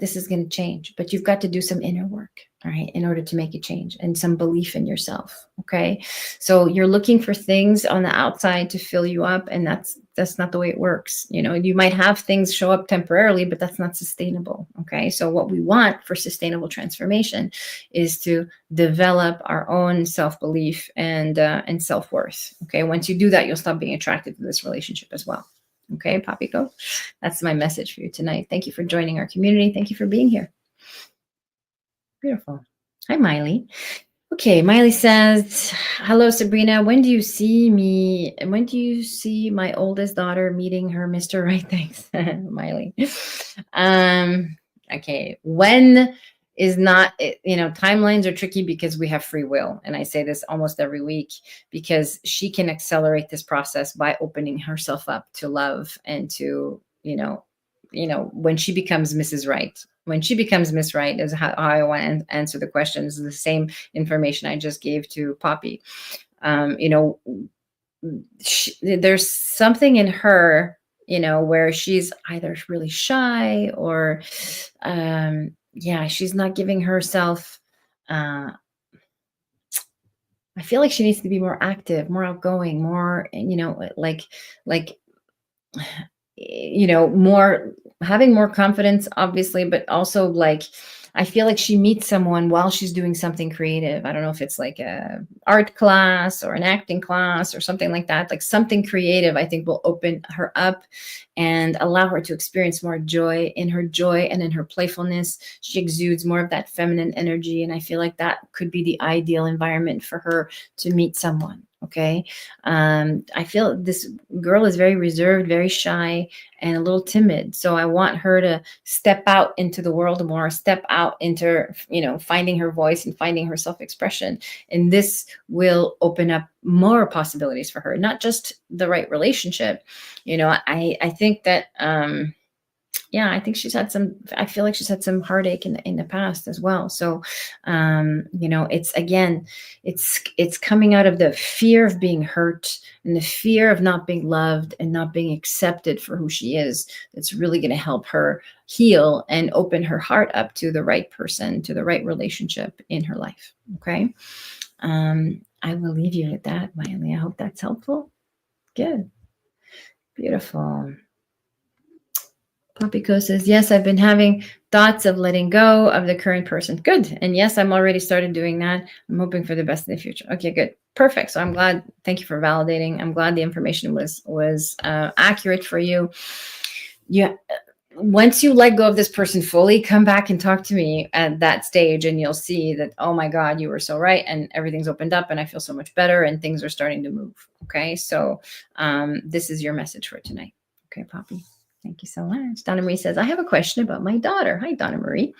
this is going to change, but you've got to do some inner work, all right, in order to make it change, and some belief in yourself. Okay. So you're looking for things on the outside to fill you up, and that's not the way it works. You might have things show up temporarily, but that's not sustainable. Okay. So what we want for sustainable transformation is to develop our own self-belief and self-worth. Okay. Once you do that, you'll stop being attracted to this relationship as well. Okay, Papiko, that's my message for you tonight. Thank you for joining our community. Thank you for being here. Beautiful. Hi, Miley. Okay, Miley says, hello, Sabrina. When do you see my oldest daughter meeting her Mr. Right? Thanks, Miley. Okay, when is not, timelines are tricky because we have free will. And I say this almost every week, because she can accelerate this process by opening herself up to love and to, when she becomes Mrs. Right. When she becomes Miss Right is how I want to answer the questions. The same information I just gave to Poppy. There's something in her, where she's either really shy or, she's not giving herself. I feel like she needs to be more active, more outgoing, more, more, having more confidence, obviously, but also like, I feel like she meets someone while she's doing something creative. I don't know if it's like a art class or an acting class or something like that. Like something creative, I think, will open her up and allow her to experience more joy. In her joy and in her playfulness, she exudes more of that feminine energy. And I feel like that could be the ideal environment for her to meet someone. Okay. I feel this girl is very reserved, very shy, and a little timid. So I want her to step out into the world more, step out into, finding her voice and finding her self-expression. And this will open up more possibilities for her, not just the right relationship. I think that, I think I feel like she's had some heartache in the past as well. So, it's coming out of the fear of being hurt and the fear of not being loved and not being accepted for who she is. That's really going to help her heal and open her heart up to the right person, to the right relationship in her life. Okay. I will leave you with that, Miley. I hope that's helpful. Good. Beautiful. Poppyco says, yes, I've been having thoughts of letting go of the current person. Good. And yes, I'm already started doing that. I'm hoping for the best in the future. Okay, good. Perfect. So I'm glad. Thank you for validating. I'm glad the information was accurate for you. Yeah. Once you let go of this person fully, come back and talk to me at that stage, and you'll see that, oh my God, you were so right. And everything's opened up and I feel so much better and things are starting to move. Okay. So this is your message for tonight. Okay, Poppy. Thank you so much. Donna Marie says, I have a question about my daughter. Hi, Donna Marie.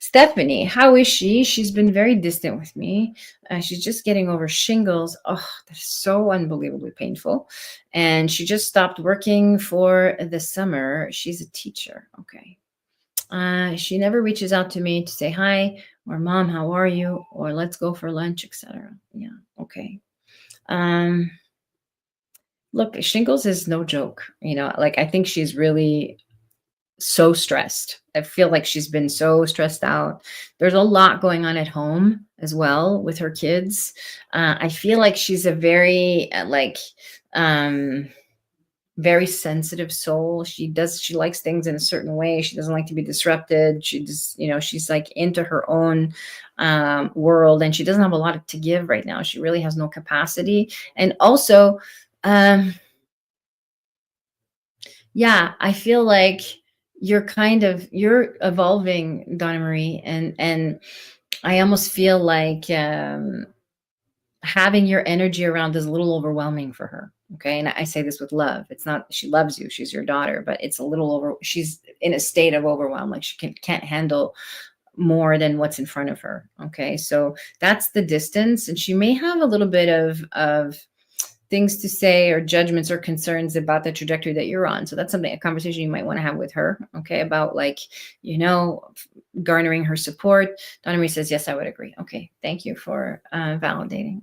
Stephanie, how is she? She's been very distant with me. She's just getting over shingles. Oh, that's so unbelievably painful. And she just stopped working for the summer. She's a teacher. Okay. She never reaches out to me to say hi or mom, how are you? Or let's go for lunch, etc. Yeah. Okay. Look, shingles is no joke. I think she's really so stressed. I feel like she's been so stressed out. There's a lot going on at home as well with her kids. I feel like she's a very very sensitive soul. She likes things in a certain way. She doesn't like to be disrupted. She just, she's like into her own world, and she doesn't have a lot to give right now. She really has no capacity. And also, I feel like you're evolving, Donna Marie. And I almost feel like, having your energy around is a little overwhelming for her. Okay. And I say this with love. It's not, she loves you. She's your daughter, but it's a little she's in a state of overwhelm. Like she can't handle more than what's in front of her. Okay. So that's the distance. And she may have a little bit of things to say or judgments or concerns about the trajectory that you're on. So that's something, a conversation you might want to have with her. Okay. About like, garnering her support. Donna Marie says, yes, I would agree. Okay. Thank you for validating.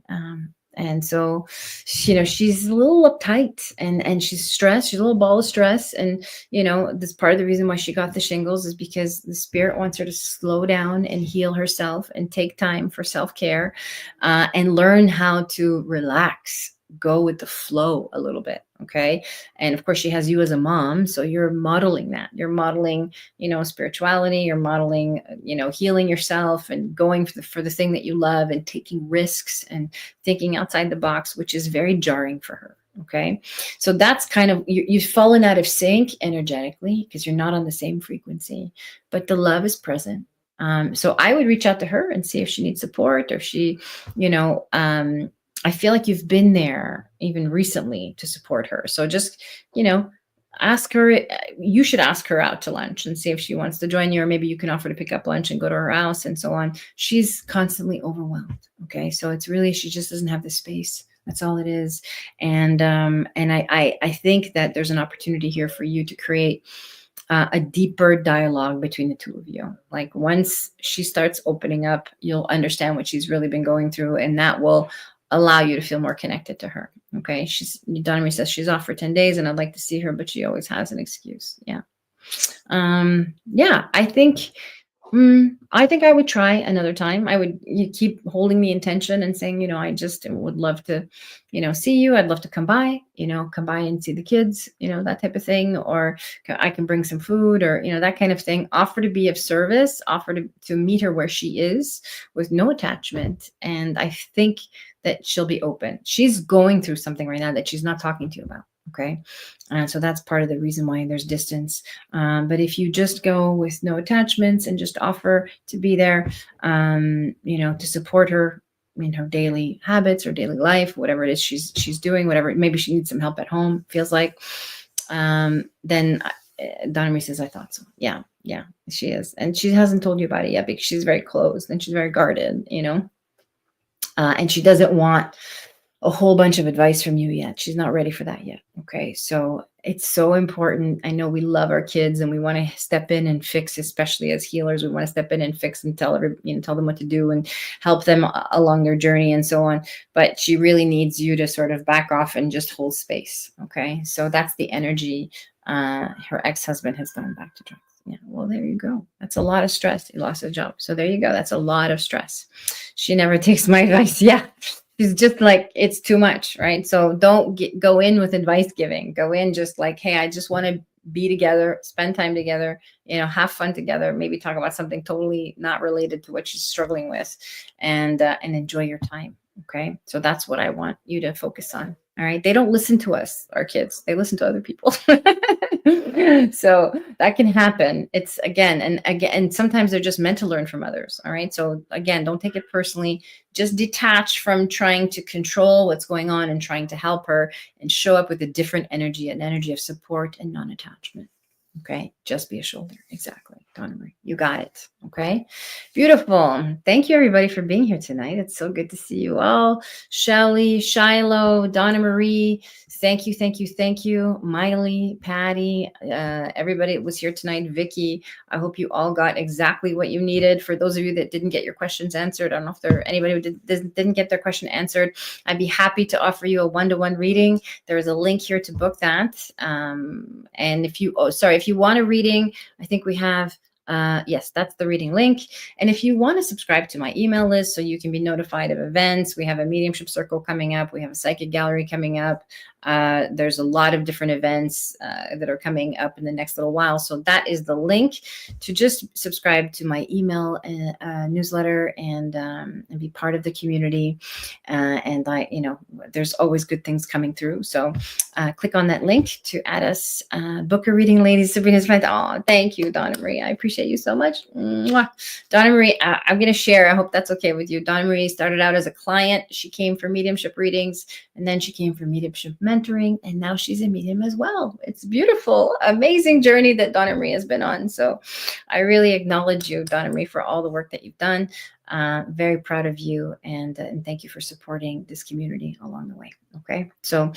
And so, she's a little uptight and she's stressed. She's a little ball of stress. And, this part of the reason why she got the shingles is because the spirit wants her to slow down and heal herself and take time for self-care and learn how to relax, go with the flow a little bit. Okay. And of course she has you as a mom. So you're modeling that. You're modeling, spirituality, you're modeling, healing yourself and going for the thing that you love and taking risks and thinking outside the box, which is very jarring for her. Okay. So that's kind of, you've fallen out of sync energetically because you're not on the same frequency, but the love is present. So I would reach out to her and see if she needs support or if she, I feel like you've been there even recently to support her. So just, ask her, you should ask her out to lunch and see if she wants to join you, or maybe you can offer to pick up lunch and go to her house and so on. She's constantly overwhelmed. Okay. So it's really, she just doesn't have the space. That's all it is. And I think that there's an opportunity here for you to create a deeper dialogue between the two of you. Like once she starts opening up, you'll understand what she's really been going through, and that will allow you to feel more connected to her. Okay. Donna Marie says she's off for 10 days and I'd like to see her, but she always has an excuse. Yeah. I think I would try another time. You keep holding the intention and saying, I just would love to, see you. I'd love to come by and see the kids, that type of thing. Or I can bring some food or, that kind of thing. Offer to be of service, offer to meet her where she is with no attachment. And I think that she'll be open. She's going through something right now that she's not talking to you about. Okay. So that's part of the reason why there's distance. But if you just go with no attachments and just offer to be there, to support her in her daily habits or daily life, whatever it is she's doing, whatever, maybe she needs some help at home, feels like, then Donna Marie says, I thought so. Yeah, she is. And she hasn't told you about it yet because she's very closed and she's very guarded, and she doesn't want a whole bunch of advice from you yet. She's not ready for that yet. Okay. So it's so important. I know we love our kids and we want to step in and fix, especially as healers. We want to step in and fix and tell them what to do and help them along their journey and so on. But she really needs you to sort of back off and just hold space. Okay. So that's the energy. Her ex-husband has gone back to drugs. Yeah. Well, there you go. That's a lot of stress. He lost his job. So there you go. That's a lot of stress. She never takes my advice. Yeah. She's just like, it's too much, right? So don't go in with advice giving. Go in just like, hey, I just want to be together, spend time together, have fun together, maybe talk about something totally not related to what she's struggling with, and enjoy your time. Okay. So that's what I want you to focus on. All right. They don't listen to us, our kids. They listen to other people. So that can happen. It's and sometimes they're just meant to learn from others. All right. So again, don't take it personally. Just detach from trying to control what's going on and trying to help her, and show up with a different energy, an energy of support and non-attachment. Okay. Just be a shoulder. Exactly. Donna Marie, you got it. Okay. Beautiful. Thank you everybody for being here tonight. It's so good to see you all. Shelly, Shiloh, Donna Marie. Thank you. Thank you. Thank you. Miley, Patty, everybody that was here tonight. Vicky, I hope you all got exactly what you needed. For those of you that didn't get your questions answered, I don't know if there anybody who didn't get their question answered, I'd be happy to offer you a one-to-one reading. There is a link here to book that. And if you want a reading, I think we have, yes, that's the reading link. And if you want to subscribe to my email list so you can be notified of events, we have a mediumship circle coming up. We have a psychic gallery coming up. There's a lot of different events that are coming up in the next little while. So that is the link to just subscribe to my email newsletter and be part of the community. And there's always good things coming through. So click on that link to add us. Book a reading, ladies. Sabrina's friend. Oh, thank you, Donna Marie. I appreciate appreciate you so much. Mwah. Donna Marie, I'm going to share. I hope that's okay with you. Donna Marie started out as a client. She came for mediumship readings, and then she came for mediumship mentoring, and now she's a medium as well. It's beautiful, amazing journey that Donna Marie has been on. So I really acknowledge you, Donna Marie, for all the work that you've done. Very proud of you, and thank you for supporting this community along the way. Okay, so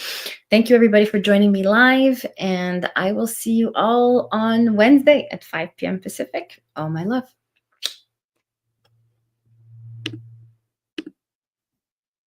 thank you everybody for joining me live, and I will see you all on Wednesday at 5 p.m. Pacific. All my love.